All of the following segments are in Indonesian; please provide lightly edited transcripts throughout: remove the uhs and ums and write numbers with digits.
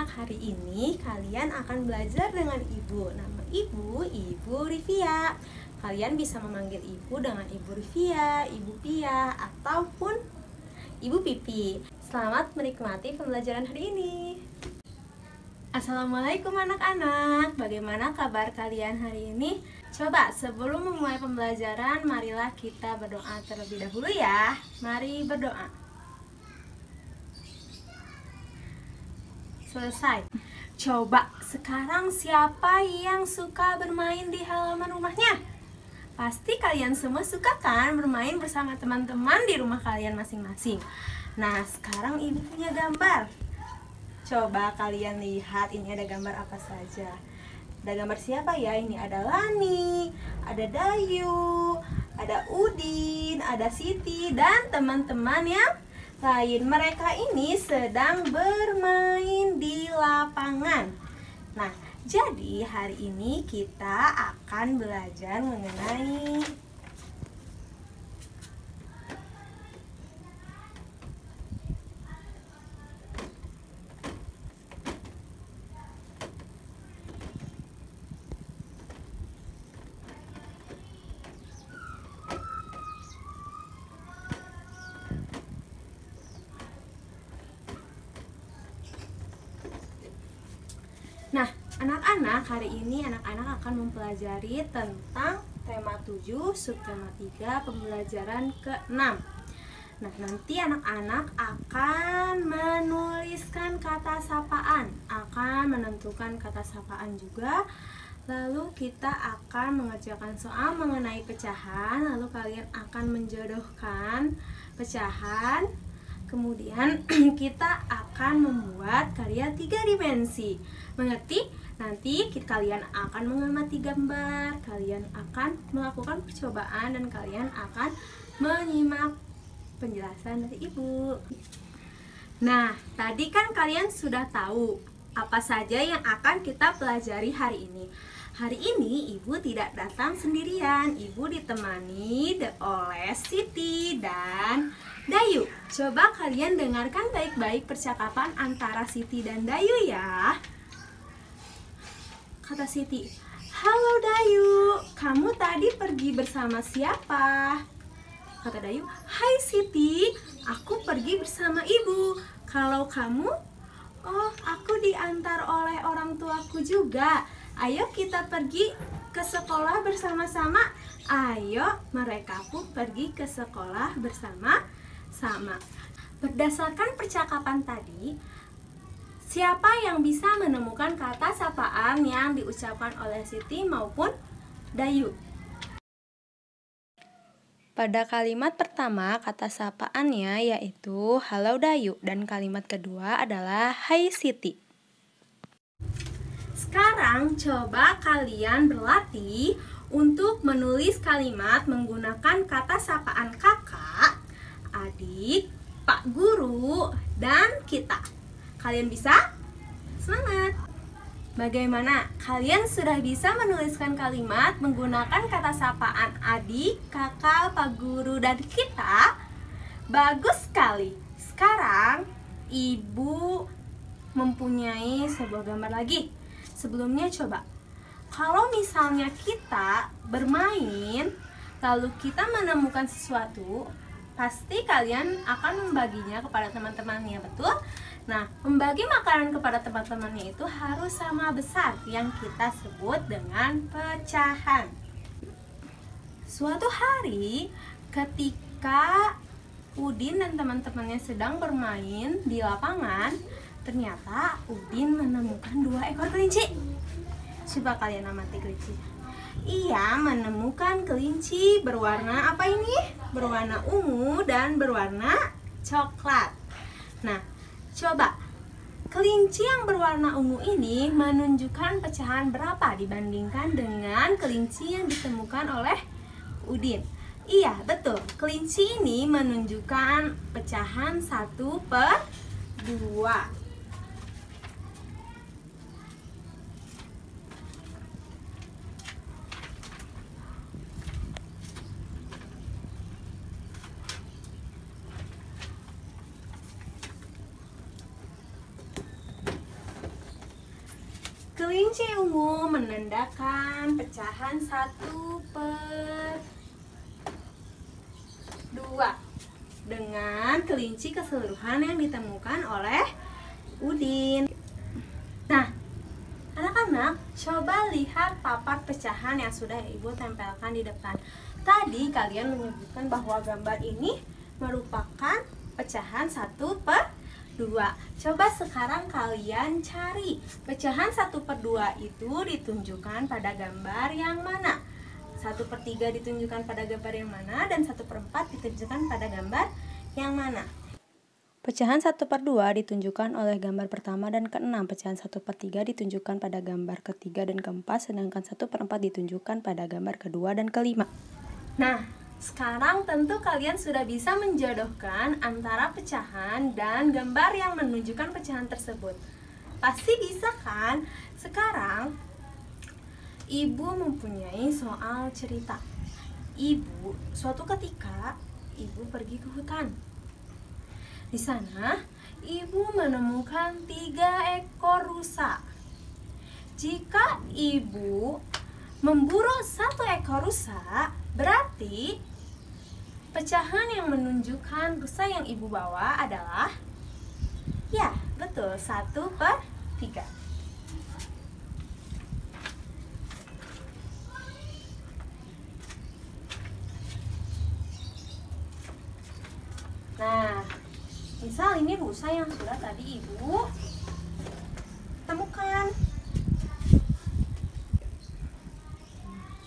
anak-anak, hari ini kalian akan belajar dengan ibu. Nama Ibu Rivia. Kalian bisa memanggil ibu dengan Ibu Rivia, Ibu Pia, ataupun Ibu Pipi. Selamat menikmati pembelajaran hari ini. Assalamualaikum anak-anak. Bagaimana kabar kalian hari ini? Coba sebelum memulai pembelajaran, marilah kita berdoa terlebih dahulu ya. Mari berdoa. Selesai. Coba sekarang siapa yang suka bermain di halaman rumahnya? Pasti kalian semua suka kan bermain bersama teman-teman di rumah kalian masing-masing. Nah, sekarang ibu punya gambar. Coba kalian lihat, ini ada gambar apa saja. Ada gambar siapa ya? Ini ada Lani, ada Dayu, ada Udin, ada Siti, dan teman-teman yang lain. Mereka ini sedang bermain di lapangan. Nah, jadi hari ini kita akan belajar mengenai anak-anak. Hari ini anak-anak akan mempelajari tentang tema 7, subtema 3, pembelajaran ke-6. Nah, nanti anak-anak akan menuliskan kata sapaan, akan menentukan kata sapaan juga. Lalu kita akan mengerjakan soal mengenai pecahan, lalu kalian akan menjodohkan pecahan. Kemudian kita akan membuat karya 3 dimensi. Mengerti? Nanti kalian akan mengamati gambar, kalian akan melakukan percobaan, dan kalian akan menyimak penjelasan dari ibu. Nah, tadi kan kalian sudah tahu apa saja yang akan kita pelajari hari ini. Hari ini ibu tidak datang sendirian, ibu ditemani oleh Siti dan Dayu. Coba kalian dengarkan baik-baik percakapan antara Siti dan Dayu ya. Kata Siti, "Halo Dayu, kamu tadi pergi bersama siapa?" Kata Dayu, "Hai Siti, aku pergi bersama ibu. Kalau kamu?" "Oh, aku diantar oleh orang tuaku juga. Ayo kita pergi ke sekolah bersama-sama." Ayo, mereka pun pergi ke sekolah bersama-sama. Berdasarkan percakapan tadi, siapa yang bisa menemukan kata sapaan yang diucapkan oleh Siti maupun Dayu? Pada kalimat pertama, kata sapaannya yaitu "Halo Dayu", dan kalimat kedua adalah "Hai Siti". Sekarang coba kalian berlatih untuk menulis kalimat menggunakan kata sapaan kakak, adik, pak guru, dan kita. Kalian bisa? Semangat! Bagaimana? Kalian sudah bisa menuliskan kalimat menggunakan kata sapaan adik, kakak, pak guru, dan kita? Bagus sekali! Sekarang ibu mempunyai sebuah gambar lagi. Sebelumnya coba, kalau misalnya kita bermain lalu kita menemukan sesuatu, pasti kalian akan membaginya kepada teman-temannya, betul? Nah, membagi makanan kepada teman-temannya itu harus sama besar, yang kita sebut dengan pecahan. Suatu hari, ketika Udin dan teman-temannya sedang bermain di lapangan, ternyata Udin menemukan 2 ekor kelinci. Coba kalian amati kelincinya. Ia menemukan kelinci berwarna apa ini? Berwarna ungu dan berwarna coklat. Nah, coba, kelinci yang berwarna ungu ini menunjukkan pecahan berapa dibandingkan dengan kelinci yang ditemukan oleh Udin? Iya, betul. Kelinci ini menunjukkan pecahan 1/2. Kunci ungu menandakan pecahan 1/2 dengan kelinci keseluruhan yang ditemukan oleh Udin. Nah, anak-anak, coba lihat papan pecahan yang sudah Ibu tempelkan di depan. Tadi kalian menyebutkan bahwa gambar ini merupakan pecahan 1/2. Coba sekarang kalian cari pecahan 1/2 itu ditunjukkan pada gambar yang mana? 1/3 ditunjukkan pada gambar yang mana dan 1/4 ditunjukkan pada gambar yang mana? Pecahan 1/2 ditunjukkan oleh gambar pertama dan ke-6. Pecahan 1/3 ditunjukkan pada gambar ketiga dan keempat, sedangkan 1/4 ditunjukkan pada gambar kedua dan kelima. Nah, sekarang tentu kalian sudah bisa menjodohkan antara pecahan dan gambar yang menunjukkan pecahan tersebut. Pasti bisa kan? Sekarang Ibu mempunyai soal cerita. Suatu ketika Ibu pergi ke hutan. Di sana Ibu menemukan 3 ekor rusa. Jika Ibu memburu 1 ekor rusa, berarti pecahan yang menunjukkan rusa yang Ibu bawa adalah, ya betul, 1/3. Nah, misal ini rusa yang sudah tadi Ibu temukan.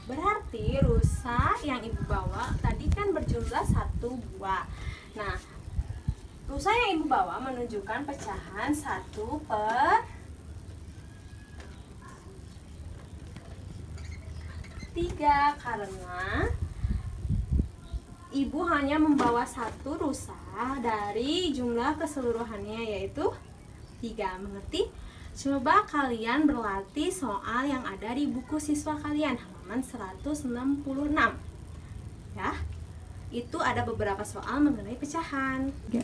Berarti rusa yang Ibu bawa tadi kan berjumlah 1 buah. Nah, rusa yang Ibu bawa menunjukkan pecahan 1/3 karena Ibu hanya membawa 1 rusa dari jumlah keseluruhannya yaitu 3. Mengerti? Coba kalian berlatih soal yang ada di buku siswa kalian halaman 166. Ya. Itu ada beberapa soal mengenai pecahan. Ya.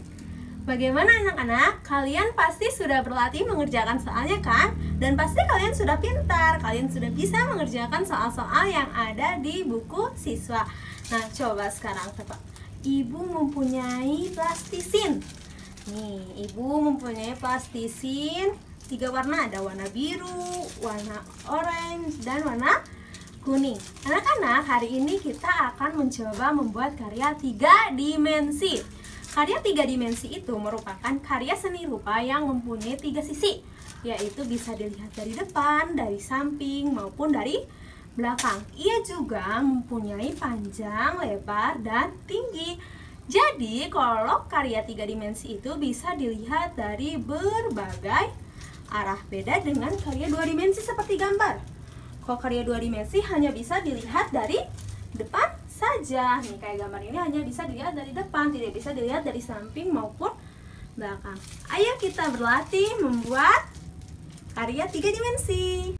Bagaimana anak-anak? Kalian pasti sudah berlatih mengerjakan soalnya kan? Dan pasti kalian sudah pintar. Kalian sudah bisa mengerjakan soal-soal yang ada di buku siswa. Nah, coba sekarang tebak. Ibu mempunyai plastisin. Nih, Ibu mempunyai plastisin 3 warna. Ada warna biru, warna orange, dan warna kuning. Anak-anak, hari ini kita akan mencoba membuat karya 3 dimensi. Karya 3 dimensi itu merupakan karya seni rupa yang mempunyai 3 sisi, yaitu bisa dilihat dari depan, dari samping, maupun dari belakang. Ia juga mempunyai panjang, lebar, dan tinggi. Jadi, kalau karya 3 dimensi itu bisa dilihat dari berbagai arah, beda dengan karya 2 dimensi seperti gambar. Kalau karya 2 dimensi hanya bisa dilihat dari depan saja. Nih, kayak gambar ini hanya bisa dilihat dari depan, tidak bisa dilihat dari samping maupun belakang. Ayo kita berlatih membuat karya 3 dimensi.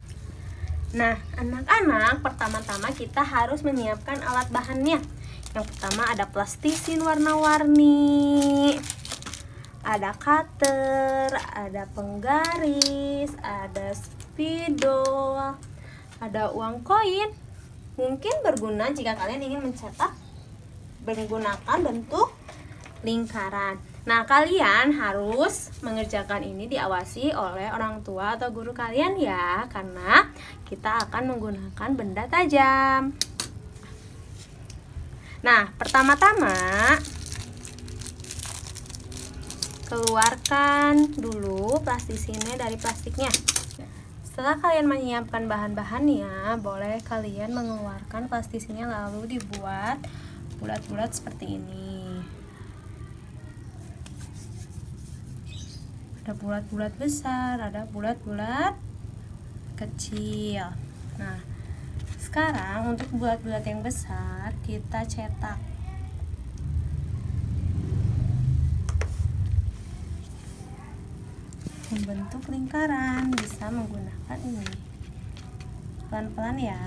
Nah, anak-anak, pertama-tama kita harus menyiapkan alat bahannya. Yang pertama ada plastisin warna-warni, ada cutter, ada penggaris, ada spidol, ada uang koin. Mungkin berguna jika kalian ingin mencetak menggunakan bentuk lingkaran. Nah, kalian harus mengerjakan ini diawasi oleh orang tua atau guru kalian ya, karena kita akan menggunakan benda tajam. Nah, pertama-tama keluarkan dulu plastisinnya dari plastiknya. Setelah kalian menyiapkan bahan-bahannya, boleh kalian mengeluarkan plastisinnya lalu dibuat bulat-bulat seperti ini. Ada bulat-bulat besar, ada bulat-bulat kecil. Nah, sekarang untuk bulat-bulat yang besar kita cetak. Membentuk lingkaran bisa menggunakan ini. Pelan-pelan ya.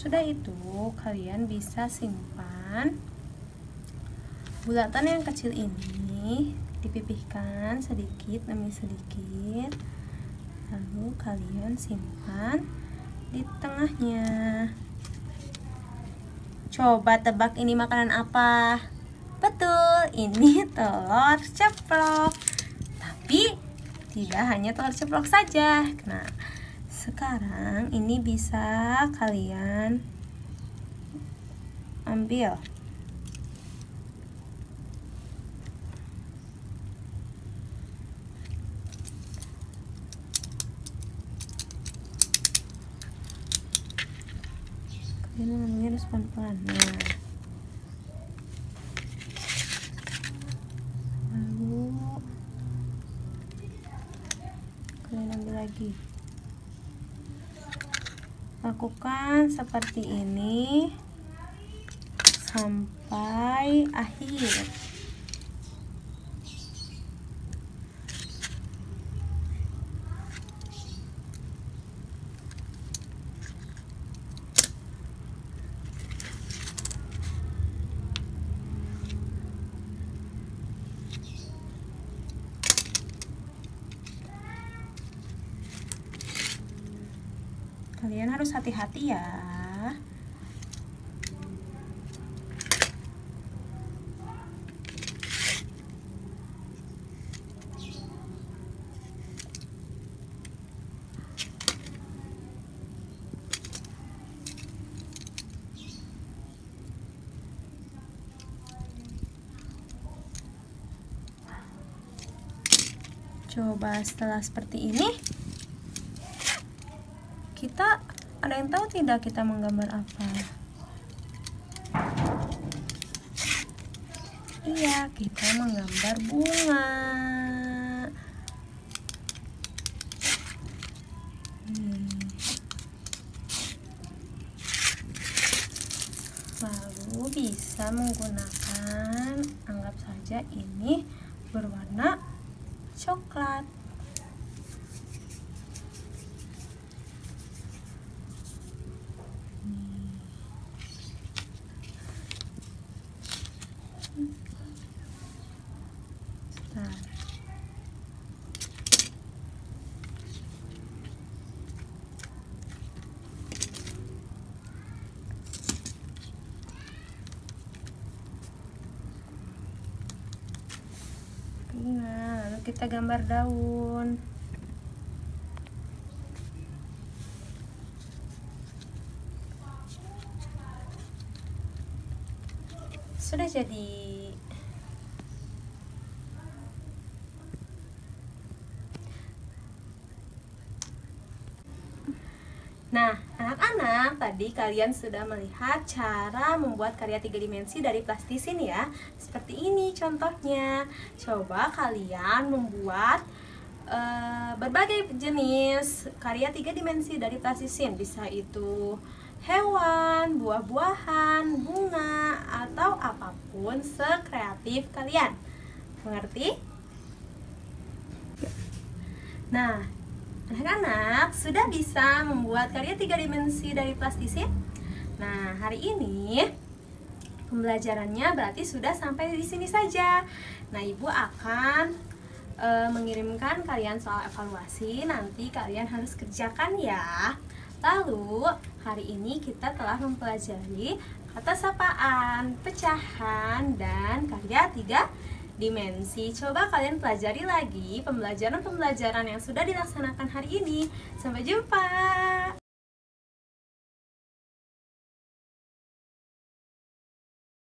Sesudah itu kalian bisa simpan bulatan yang kecil ini, dipipihkan sedikit demi sedikit, lalu kalian simpan di tengahnya. Coba tebak ini makanan apa? Betul, ini telur ceplok. Tapi tidak hanya telur ceplok saja. Nah, sekarang ini bisa kalian ambil. Kalian mengambilnya harus pelan-pelan. Nah, lalu kalian ambil lagi. Lakukan seperti ini sampai akhir. Kalian harus hati-hati ya. Coba setelah seperti ini, kita ada yang tahu tidak kita menggambar apa? Iya, kita menggambar bunga. Lalu bisa menggunakan, anggap saja ini berwarna coklat. Nah, lalu kita gambar daun. Sudah jadi. Nah, anak-anak, tadi kalian sudah melihat cara membuat karya 3 dimensi dari plastisin ya. Seperti ini contohnya. Coba kalian membuat berbagai jenis karya 3 dimensi dari plastisin. Bisa itu hewan, buah-buahan, bunga, atau apapun sekreatif kalian. Mengerti? Nah, anak-anak sudah bisa membuat karya 3 dimensi dari plastisin? Nah, hari ini pembelajarannya berarti sudah sampai di sini saja. Nah, Ibu akan mengirimkan kalian soal evaluasi. Nanti kalian harus kerjakan ya. Lalu, hari ini kita telah mempelajari kata sapaan, pecahan, dan karya 3 dimensi. Coba kalian pelajari lagi pembelajaran-pembelajaran yang sudah dilaksanakan hari ini. Sampai jumpa.